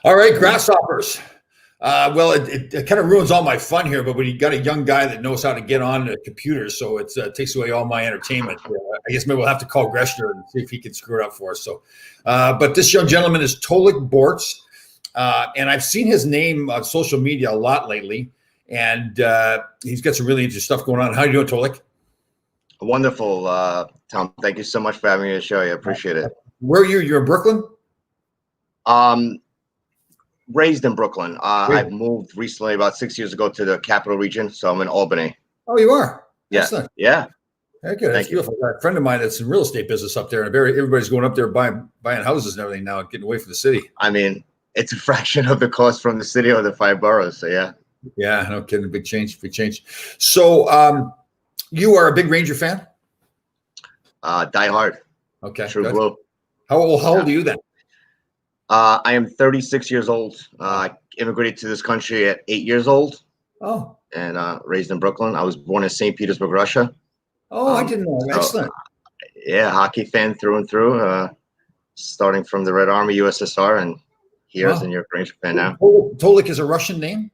All right, grasshoppers. Well, it kind of ruins all my fun here, but when you got a young guy that knows how to get on a computer, so it takes away all my entertainment. I guess maybe we'll have to call Greshner and see if he can screw it up for us. So, but this young gentleman is Tolik Bortz, and I've seen his name on social media a lot lately, and he's got some really interesting stuff going on. How are you doing, Tolik? Wonderful, Tom. Thank you so much for having me on the show. I appreciate it. Where are you? You're in Brooklyn? Raised in Brooklyn. I've moved recently about 6 years ago to the capital region, so I'm in Albany. Oh, you are? Yeah. Excellent. Yeah. Very good. That's beautiful. I got a friend of mine that's in real estate business up there, and everybody's going up there buying houses and everything now, getting away from the city. I mean, it's a fraction of the cost from the city or the 5 boroughs. So yeah. Yeah, no kidding. Big change. So you are a big Ranger fan? Die hard. Okay. True blue. How old are you then? I am 36 years old. I immigrated to this country at 8 years old. Oh. And raised in Brooklyn. I was born in St. Petersburg, Russia. Oh, I didn't know. Excellent. Yeah, hockey fan through and through. Starting from the Red Army, USSR, and here as a New York Ranger fan now. Tolik is a Russian name?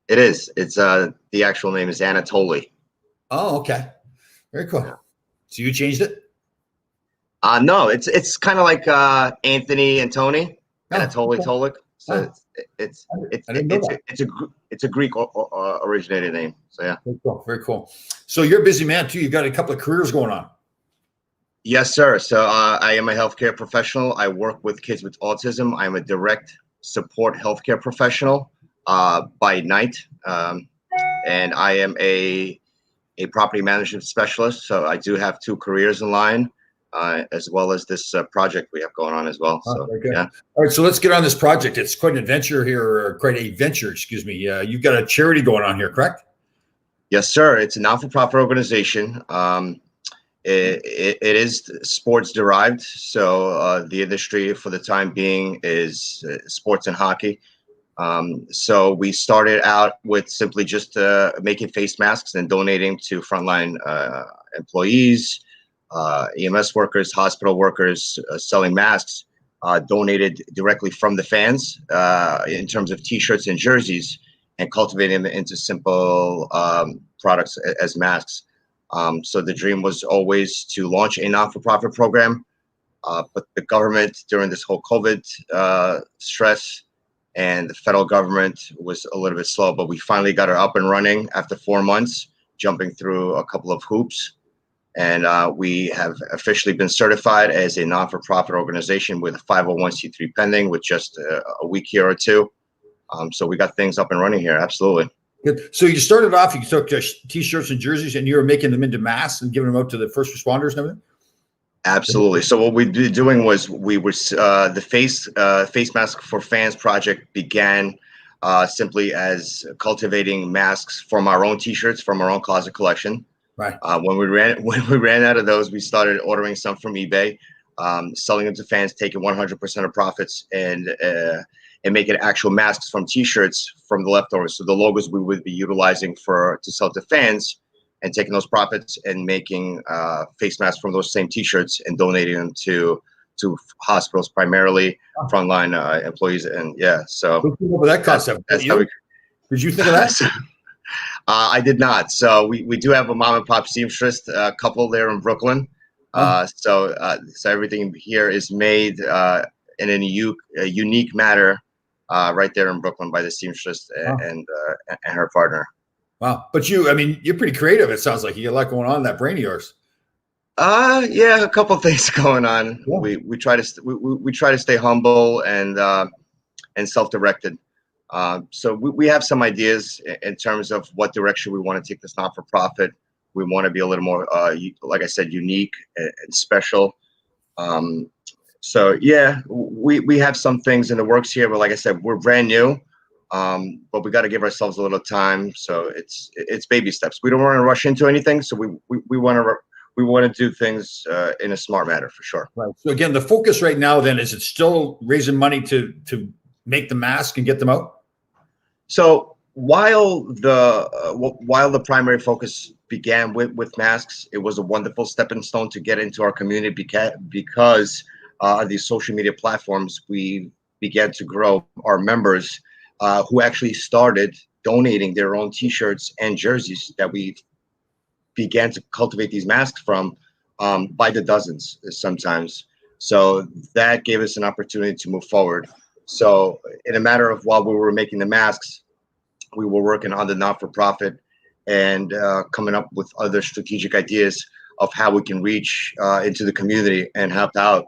It is. It's the actual name is Anatoly. Oh, okay. Very cool. Yeah. So you changed it? No, it's kind of like Anthony and Tony, Anatoly Tolik. So it's a Greek originated name. So yeah. Very cool. Very cool. So you're a busy man too. You've got a couple of careers going on. Yes, sir. So I am a healthcare professional. I work with kids with autism. I'm a direct support healthcare professional by night, and I am a property management specialist. So I do have 2 careers in line. As well as this project we have going on as well. So, yeah. All right, so let's get on this project. It's quite an adventure here, or quite a venture, excuse me. You've got a charity going on here, correct? Yes, sir. It's a non-for-profit organization. It is sports derived. So the industry for the time being is sports and hockey. So we started out with simply just making face masks and donating to frontline employees, EMS workers, hospital workers, selling masks, donated directly from the fans in terms of T-shirts and jerseys, and cultivating them into simple products as masks. So the dream was always to launch a non-for-profit program, but the government during this whole COVID stress and the federal government was a little bit slow, but we finally got her up and running after 4 months, jumping through a couple of hoops. And we have officially been certified as a non-for-profit organization with a 501c3 pending with just a week here or 2. So we got things up and running here. Absolutely. Good. So you started off, you took T-shirts and jerseys and you were making them into masks and giving them out to the first responders and everything? Absolutely. So what we'd be doing was we were the face mask for fans project began simply as cultivating masks from our own T-shirts from our own closet collection. Right. When we ran out of those, we started ordering some from eBay, selling them to fans, taking 100% of profits, and making actual masks from T-shirts from the leftovers. So the logos we would be utilizing to sell to fans, and taking those profits and making face masks from those same T-shirts and donating them to hospitals, primarily frontline employees. And yeah, so who came up with that concept? Did you think of that? I did not. So we do have a mom and pop seamstress couple there in Brooklyn. So everything here is made in a unique manner right there in Brooklyn by the seamstress and her partner. Wow. But you're pretty creative. It sounds like you got a lot going on in that brain of yours. Yeah, a couple of things going on. Yeah. We try to stay humble and self-directed. So we have some ideas in terms of what direction we want to take this not-for-profit. We want to be a little more, like I said, unique and special. So yeah, we have some things in the works here, but like I said, we're brand new, but we got to give ourselves a little time. So it's baby steps. We don't want to rush into anything. So we want to do things in a smart manner for sure. Right. So again, the focus right now then is it still raising money to make the mask and get them out? So while the primary focus began with masks, it was a wonderful stepping stone to get into our community because these social media platforms, we began to grow. Our members who actually started donating their own T-shirts and jerseys that we began to cultivate these masks from by the dozens sometimes. So that gave us an opportunity to move forward. So in a matter of while we were making the masks, we were working on the not-for-profit and coming up with other strategic ideas of how we can reach into the community and help out.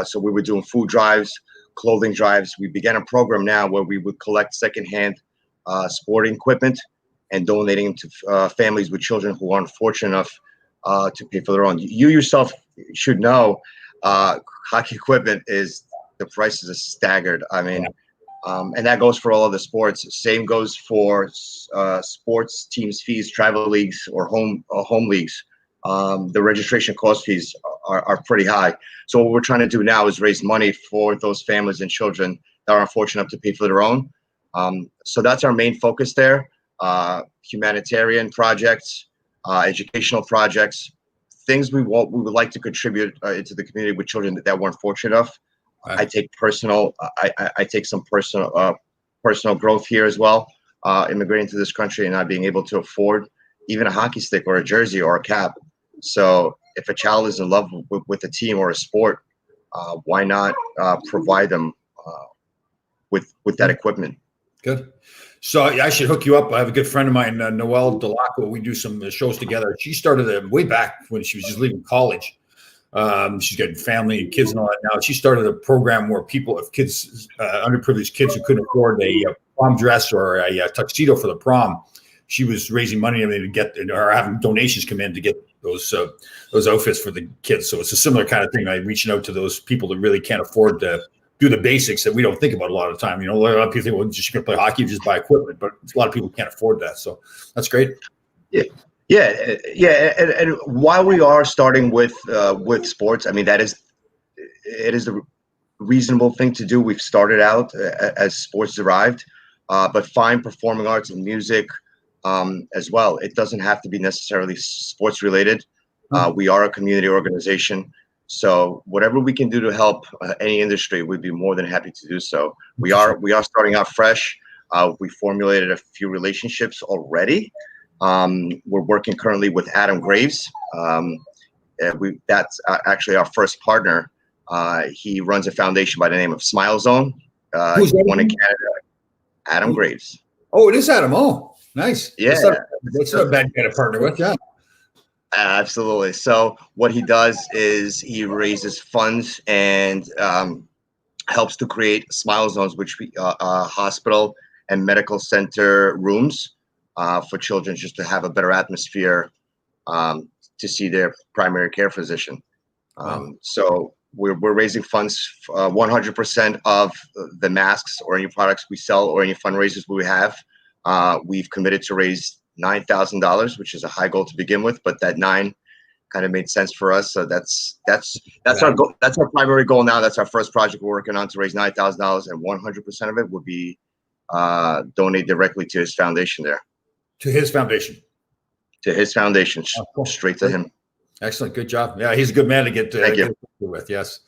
So we were doing food drives, clothing drives. We began a program now where we would collect secondhand sporting equipment and donating them to families with children who aren't fortunate enough to pay for their own. You yourself should know hockey equipment the prices are staggered. I mean, and that goes for all other sports. Same goes for sports teams' fees, travel leagues, or home leagues. The registration cost fees are pretty high. So what we're trying to do now is raise money for those families and children that are unfortunate enough to pay for their own. So that's our main focus there. Humanitarian projects, educational projects, things we would like to contribute into the community with children that weren't fortunate enough. Right. I take some personal growth here as well, immigrating to this country and not being able to afford even a hockey stick or a jersey or a cap. So if a child is in love with a team or a sport, why not provide them with that equipment? Good. So I should hook you up. I have a good friend of mine, Noelle Delaco. We do some shows together. She started way back when she was just leaving college. She's got family and kids and all that now. She started a program where kids, underprivileged kids who couldn't afford a prom dress or a tuxedo for the prom, she was raising money to get, or having donations come in to get those outfits for the kids. So it's a similar kind of thing. Reaching out to those people that really can't afford to do the basics that we don't think about a lot of the time. A lot of people think, well, just going to play hockey, just buy equipment, but a lot of people can't afford that. So that's great. Yeah. And while we are starting with sports, I mean, it is the reasonable thing to do. We've started out as sports derived, but fine performing arts and music as well. It doesn't have to be necessarily sports related. We are a community organization. So whatever we can do to help any industry, we'd be more than happy to do so. We are starting out fresh. We formulated a few relationships already. We're working currently with Adam Graves. That's actually our first partner. He runs a foundation by the name of Smile Zone. Who's that? One in Canada. Adam Graves. Oh, it is Adam. Oh, nice. Yeah. That's not a bad guy to partner with. Yeah. Absolutely. So what he does is he raises funds and helps to create Smile Zones, which hospital and medical center rooms for children, just to have a better atmosphere to see their primary care physician. So we're raising funds. 100% of the masks or any products we sell or any fundraisers we have, we've committed to raise $9,000, which is a high goal to begin with, but that 9 kind of made sense for us. So that's our goal. That's our primary goal now. That's our first project we're working on, to raise $9,000, and 100% of it would be donate directly to his foundation there. To his foundation. To his foundation, cool. Straight to him. Excellent, good job. Yeah, he's a good man to get with. Yes,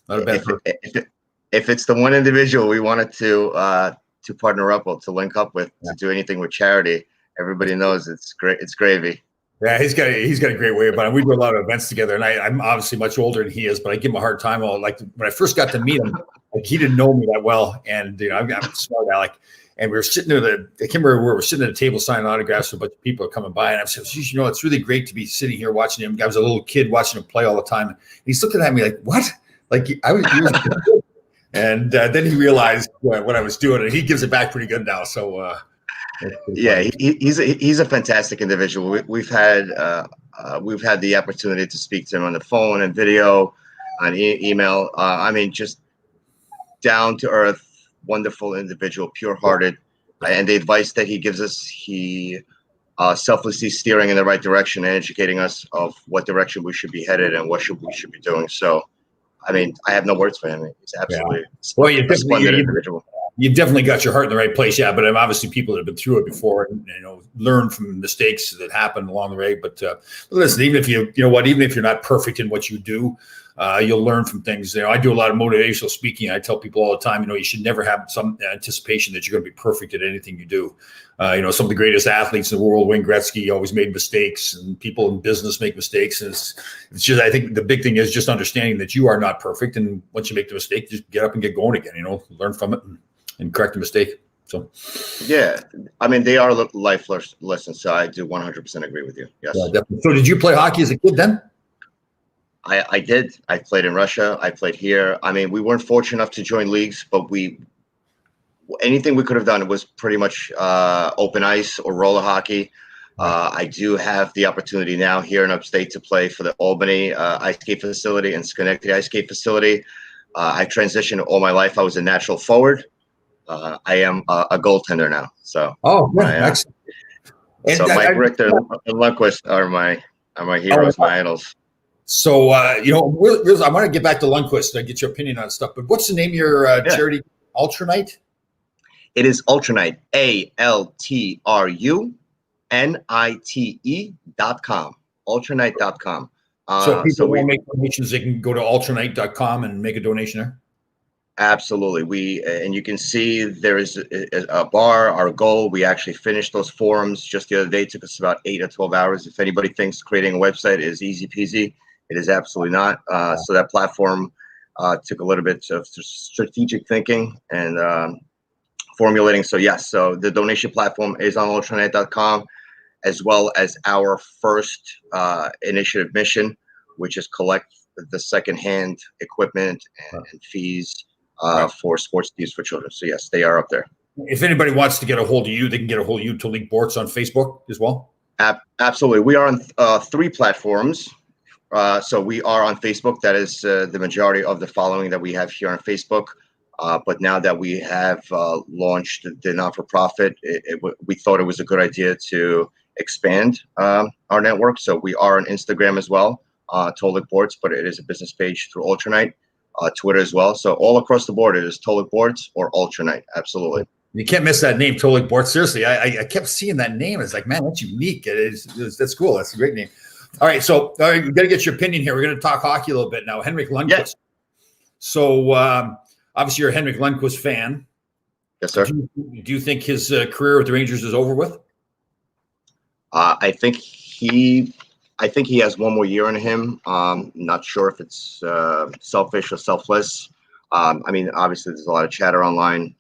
not a bad person. If it's the one individual we wanted to partner up with, to link up with, to do anything with charity, everybody knows it's great. It's gravy. Yeah, he's got a great way about it. We do a lot of events together, and I'm obviously much older than he is, but I give him a hard time. When I first got to meet him, he didn't know me that well, and I'm a smart aleck. And we were sitting at I can't remember where, we're sitting at a table signing autographs. A bunch of people are coming by, and I said, it's really great to be sitting here watching him. I was a little kid watching him play all the time. And he's looking at me like, what? Like I was. And then he realized what I was doing, and he gives it back pretty good now. So yeah, he's a fantastic individual. We've had the opportunity to speak to him on the phone and video, on email. I mean, just down to earth, wonderful individual, pure-hearted, and the advice that he gives us, he selflessly steering in the right direction and educating us of what direction we should be headed and what we should be doing. So, I mean, I have no words for him. He's absolutely a splendid individual. You've definitely got your heart in the right place, yeah. But I'm obviously people that have been through it before, and learn from mistakes that happen along the way. But listen, even if even if you're not perfect in what you do, You'll learn from things. I do a lot of motivational speaking. I tell people all the time, you should never have some anticipation that you're going to be perfect at anything you do. Some of the greatest athletes in the world, Wayne Gretzky, always made mistakes, and people in business make mistakes. And it's just, I think the big thing is just understanding that you are not perfect. And once you make the mistake, just get up and get going again, learn from it and correct the mistake. So, yeah, I mean, they are life lessons. So I do 100% agree with you. Yes. Yeah, definitely. So did you play hockey as a kid then? I did. I played in Russia. I played here. I mean, we weren't fortunate enough to join leagues, but anything we could have done was pretty much open ice or roller hockey. I do have the opportunity now here in upstate to play for the Albany ice skate facility and Schenectady ice skate facility. I transitioned all my life. I was a natural forward. I am a goaltender now. So excellent. So Mike Richter and Lundqvist are my heroes, my idols. So I want to get back to Lundqvist and get your opinion on stuff. But what's the name of your charity? Ultranite? It is Ultranite, ALTRUNITE.com. Ultranite.com. So people want to make donations, they can go to ultranite.com and make a donation there? Absolutely. And you can see there is a bar, our goal. We actually finished those forums just the other day. It took us about 8 or 12 hours. If anybody thinks creating a website is easy peasy, it is absolutely not. So that platform took a little bit of strategic thinking and formulating. So yes, so the donation platform is on ultranite.com, as well as our first initiative mission, which is collect the secondhand equipment and fees for sports use for children. So yes, they are up there. If anybody wants to get a hold of you, they can get a hold of you, Tolik Bortz, on Facebook as well? Absolutely. We are on 3 platforms. So we are on Facebook. That is the majority of the following that we have here on Facebook. But now that we have launched the not-for-profit, we thought it was a good idea to expand our network. So we are on Instagram as well, Tolik Bortz, but it is a business page through Ultranite, Twitter as well. So all across the board, it is Tolik Bortz or Ultranite. Absolutely. You can't miss that name, Tolik Bortz. Seriously, I kept seeing that name. It's like, man, that's unique. That's cool. That's a great name. All right, so we got to get your opinion here. We're going to talk hockey a little bit now. Henrik Lundqvist. Yes. So obviously, you're a Henrik Lundqvist fan. Yes, sir. Do you think his career with the Rangers is over with? I think he has one more year in him. Not sure if it's selfish or selfless. I mean, obviously, there's a lot of chatter online.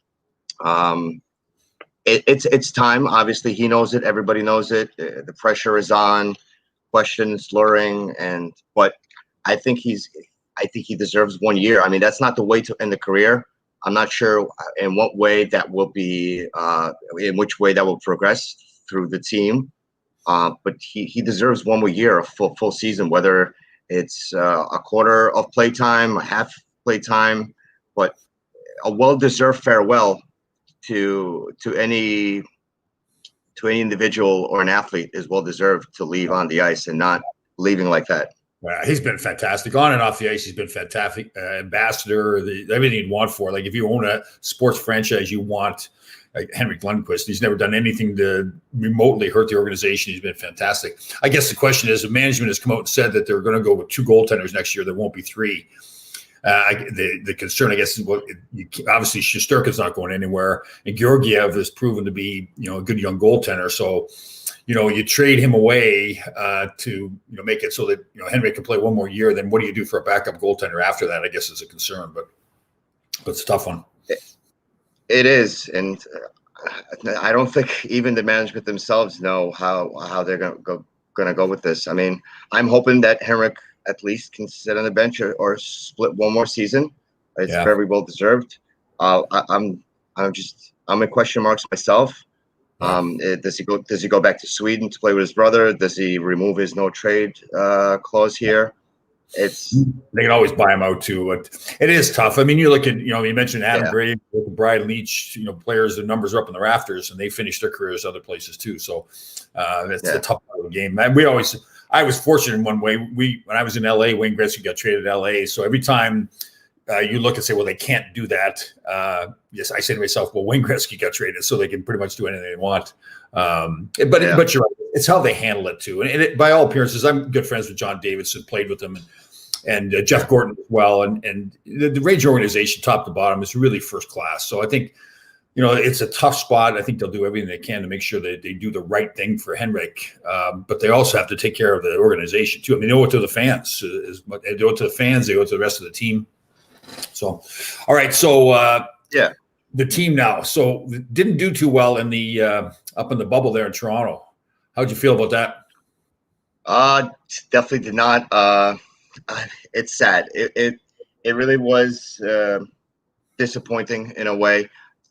It's time. Obviously, he knows it. Everybody knows it. The pressure is on. Questions, luring, but I think he deserves 1 year. I mean, that's not the way to end the career. I'm not sure in what way that will be, in which way that will progress through the team. But he deserves 1 more year, a full season, whether it's a quarter of playtime, a half playtime, but a well-deserved farewell to any individual or an athlete is well-deserved to leave on the ice and not leaving like that. Well, he's been fantastic on and off the ice. He's been fantastic, ambassador, everything you'd want for. Like, if you own a sports franchise, you want Henrik Lundqvist. He's never done anything to remotely hurt the organization. He's been fantastic. I guess the question is, the management has come out and said that they're going to go with 2 goaltenders next year. There won't be 3. The concern, I guess, is obviously Shesterkin's not going anywhere, and Georgiev has proven to be a good young goaltender. So you trade him away to make it so that Henrik can play 1 more year. Then what do you do for a backup goaltender after that? I guess is a concern, but it's a tough one. It is, and I don't think even the management themselves know how they're going to go with this. I mean, I'm hoping that Henrik at least can sit on the bench or split 1 more season. It's very well deserved. I'm in question marks myself. Does he go back to Sweden to play with his brother? Does he remove his no trade clause here? They can always buy him out too. It is tough. I mean, you look at you mentioned Adam Graves, Brian Leach. Players, their numbers are up in the rafters, and they finished their careers other places too. So it's a tough part of the game. And I was fortunate in one way. When I was in LA, Wayne Gretzky got traded to LA. So every time you look and say, well, they can't do that. Yes, I say to myself, well, Wayne Gretzky got traded, so they can pretty much do anything they want. But you're right. It's how they handle it too. And by all appearances, I'm good friends with John Davidson, played with him. And and Jeff Gordon as well. And the Ranger organization, top to bottom, is really first class. So I think, it's a tough spot. I think they'll do everything they can to make sure that they do the right thing for Henrik. But they also have to take care of the organization too. I mean, they owe it to the fans. They owe it to the fans. They owe it to the rest of the team. So, all right. So, the team now. So didn't do too well in the up in the bubble there in Toronto. How'd you feel about that? Definitely did not. It's sad. It really was disappointing in a way.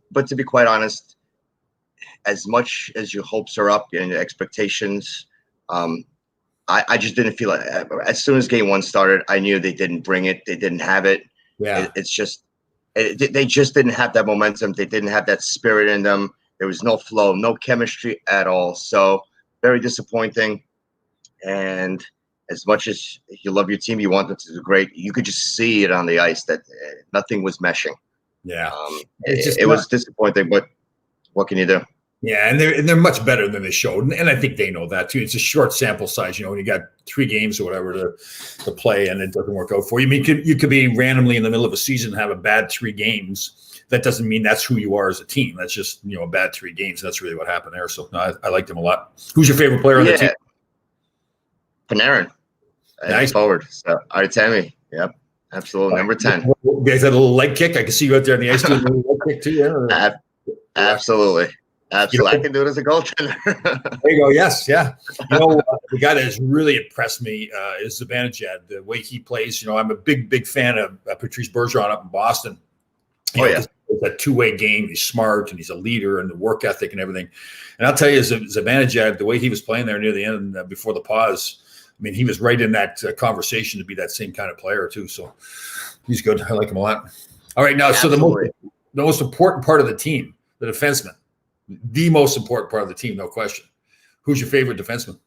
But to be quite honest, as much as your hopes are up and your expectations, I just didn't feel it. As soon as game one started, I knew they didn't bring it. They didn't have it. Yeah. It's just they just didn't have that momentum. They didn't have that spirit in them. There was no flow, no chemistry at all. So very disappointing. And as much as you love your team, you want them to do great, you could just see it on the ice that nothing was meshing. Yeah, it was disappointing, but what can you do? Yeah, and they're much better than they showed, and I think they know that too. It's a short sample size, when you got 3 games or whatever to play, and it doesn't work out for you. I mean, you could be randomly in the middle of a season and have a bad 3 games. That doesn't mean that's who you are as a team. That's just a bad 3 games. That's really what happened there. So no, I liked him a lot. Who's your favorite player on the team? Panarin, nice forward. So Artemi, yep. Absolutely. Number 10. You guys had a little leg kick. I can see you out there in the ice doing a little leg kick too. Yeah. Absolutely. Absolutely. I can do it as a goaltender. There you go. Yes. Yeah. The guy that has really impressed me is Zibanejad. The way he plays, I'm a big fan of Patrice Bergeron up in Boston. It's a 2-way game. He's smart and he's a leader and the work ethic and everything. And I'll tell you, Zibanejad, the way he was playing there near the end before the pause, I mean, he was right in that conversation to be that same kind of player too. So he's good. I like him a lot. All right, now, Absolutely. So the most important part of the team, the defenseman, the most important part of the team, no question. Who's your favorite defenseman?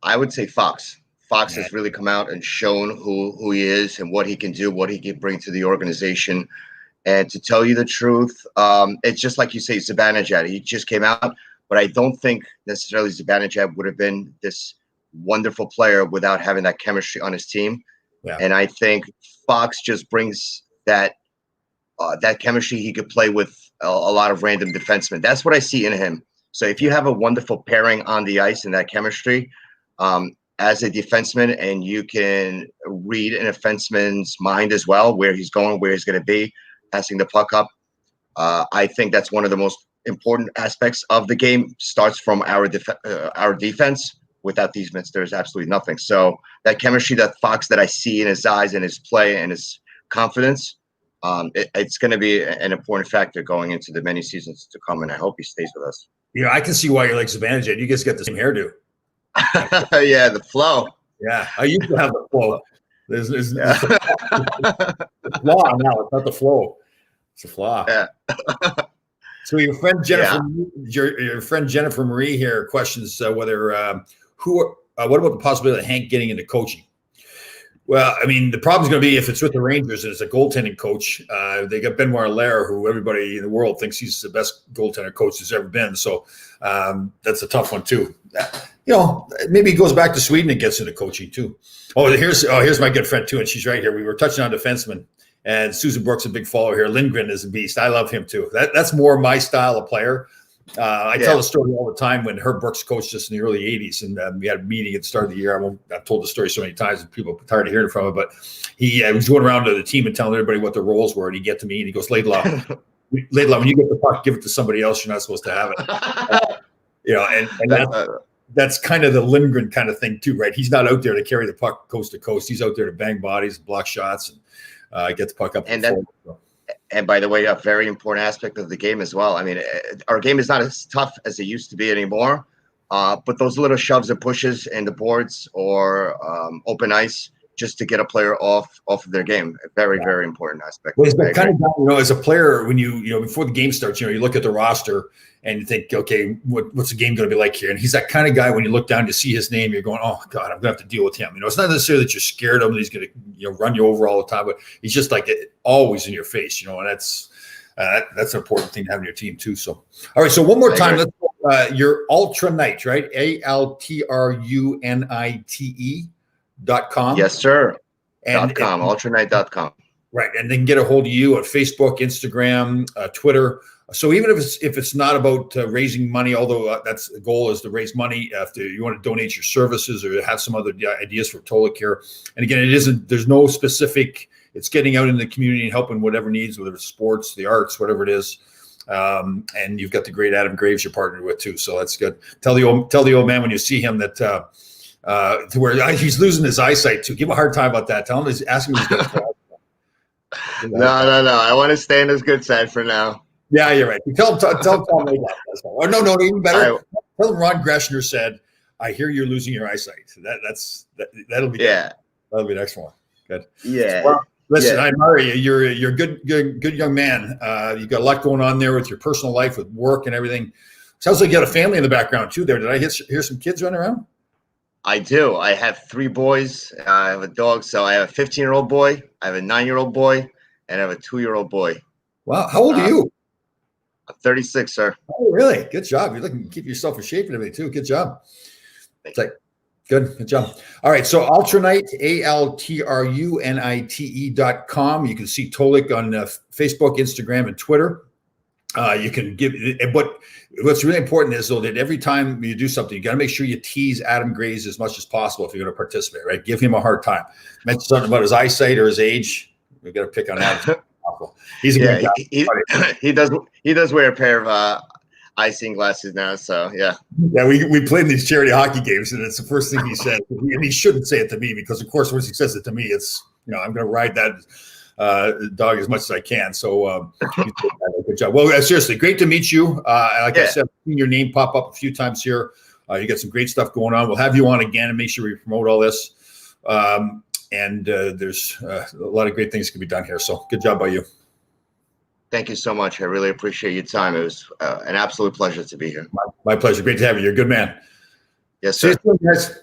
I would say Fox. Fox has really come out and shown who he is and what he can do, what he can bring to the organization. And to tell you the truth, it's just like you say, Zibanejad. He just came out, but I don't think necessarily Zibanejad would have been this wonderful player without having that chemistry on his team. Yeah. And I think Fox just brings that chemistry. He could play with a lot of random defensemen. That's what I see in him. So if you have a wonderful pairing on the ice and that chemistry as a defenseman, and you can read an defenseman's mind as well, where he's going, where he's going to be, passing the puck up, I think that's one of the most important aspects of the game. Starts from our defense. Without these men, there's absolutely nothing. So that chemistry, that Fox that I see in his eyes and his play and his confidence, it's going to be an important factor going into the many seasons to come. And I hope he stays with us. I can see why you like Zibanejad. You guys got the same hairdo. Yeah, the flow. Yeah, I used to have the flow. There's the flaw now. It's not the flow. It's a flaw. Yeah. So your friend Jennifer, your friend Jennifer Marie here questions whether what about the possibility of Hank getting into coaching? Well, I mean, the problem's going to be if it's with the Rangers and it's a goaltending coach. They got Benoit Allaire, who everybody in the world thinks he's the best goaltender coach there's ever been. So that's a tough one too. Maybe he goes back to Sweden and gets into coaching too. Here's my good friend too, and she's right here. We were touching on defensemen, and Susan Brooks, a big follower here. Lindgren is a beast. I love him too. That's more my style of player. I tell the story all the time when Herb Brooks coached us in the early 80s, and we had a meeting at the start of the year. I've told the story so many times and people are tired of hearing from it, but he was going around to the team and telling everybody what their roles were, and he'd get to me and he goes, Laidlaw, when you get the puck, give it to somebody else. You're not supposed to have it. And that's kind of the Lindgren kind of thing too, right? He's not out there to carry the puck coast to coast. He's out there to bang bodies, block shots, and get the puck up. And by the way, a very important aspect of the game as well. I mean, our game is not as tough as it used to be anymore. But those little shoves and pushes in the boards or open ice just to get a player off of their game. A very, very important aspect. Well, he's the kind of guy, as a player, when you before the game starts, you look at the roster and you think, okay, what's the game going to be like here? And he's that kind of guy, when you look down to see his name, you're going, oh God, I'm going to have to deal with him. It's not necessarily that you're scared of him, that he's going to, run you over all the time, but he's just like always in your face, and that's an important thing to have in your team too. So, all right. So one more time, you're Ultra Knight, right? ALTRUNITE.com. Yes, sir. And .com, ultranight.com. right, and they can get a hold of you at Facebook, Instagram, Twitter. So even if it's not about raising money, although that's the goal is to raise money, if you want to donate your services or have some other ideas for Tolik here. And again, it isn't. There's no specific. It's getting out in the community and helping whatever needs, whether it's sports, the arts, whatever it is. And you've got the great Adam Graves you're partnered with too, so that's good. Tell the old man when you see him that to where he's losing his eyesight too. Give him a hard time about that. Tell him, ask him. No. I want to stay in his good side for now. Yeah, you're right. Tell Tom or no, even better. Tell him Ron Greshner said, "I hear you're losing your eyesight." That'll be that'll be the next one. Good. Yeah. Well, listen, I admire you. You're a good young man. You've got a lot going on there with your personal life, with work and everything. Sounds like you got a family in the background too. There, did I hear some kids running around? I do. I have 3 boys. I have a dog. So I have a 15-year-old boy, I have a 9-year-old boy, and I have a 2-year-old boy. Wow. How old are you? I'm 36, sir. Oh, really? Good job. You're looking to keep yourself in shape and everything too. Good job. It's like good job. All right. So Ultranite, ALTRUNITE.com. You can see Tolik on Facebook, Instagram, and Twitter. You can give, but what's really important is though that every time you do something, you got to make sure you tease Adam Graves as much as possible if you're going to participate, right? Give him a hard time. Mention something about his eyesight or his age. We've got to pick on Adam. He's a good guy. He does wear a pair of eye-seeing glasses now, so yeah. Yeah, we played in these charity hockey games, and it's the first thing he said. And he shouldn't say it to me because, of course, once he says it to me, it's I'm going to ride that dog as much as I can. So good job. Well, seriously, great to meet you. I said, I've seen your name pop up a few times here. You got some great stuff going on. We'll have you on again and make sure we promote all this. And there's a lot of great things can be done here. So good job by you. Thank you so much. I really appreciate your time. It was an absolute pleasure to be here. My pleasure. Great to have you. You're a good man. Yes, sir. See you soon, guys.